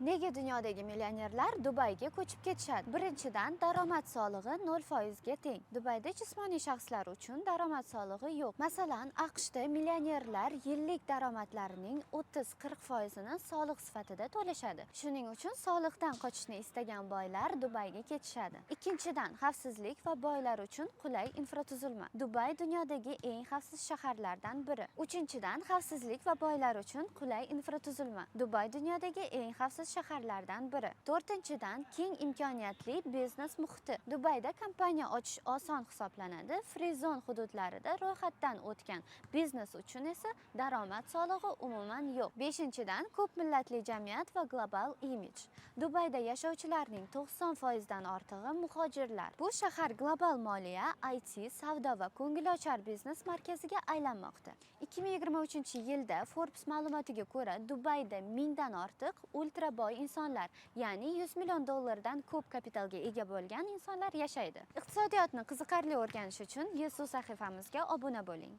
Nega dunyodagi millionerlar Dubayga ko'chib ketishadi? Birinchidan, daromad solig'i 0% ga teng. Dubayda jismoniy shaxslar uchun daromad solig'i yo'q. Masalan, AQShda millionerlar yillik daromadlarining 30-40% ni soliq sifatida to'lashadi. Shuning uchun soliqdan qochishni istagan boylar Dubayga ketishadi. Ikkinchidan, xavfsizlik va boylar uchun qulay infratuzilma. Dubay dunyodagi eng xavfsiz shaharlardan biri. Uchinchidan, xavfsizlik va boylar uchun qulay infratuzilma. Dubay dunyodagi eng xavfsiz shaharlardan biri. To'rtinchidan, keng imkoniyatli biznes muhiti. Dubayda kompaniya ochish oson hisoblanadi. Free zone hududlarida ro'yxatdan o'tgan biznes uchun esa daromad solig'i umuman yo'q. Beshinchidan, ko'p millatli jamiyat va global imij. Dubayda yashovchilarning 90% dan ortig'i muhojirlar. Bu shahar global moliya, IT, savdo va ko'ngilochar biznes markaziga aylanmoqda. 2023-yilda Forbes ma'lumotiga ko'ra, Dubayda 1000 dan ortiq ultra boy insonlar, ya'ni $100 million dan ko'p kapitalga ega bo'lgan insonlar yashaydi. Iqtisodiyotni qiziqarli o'rganish uchun YesSu sahifamizga obuna bo'ling.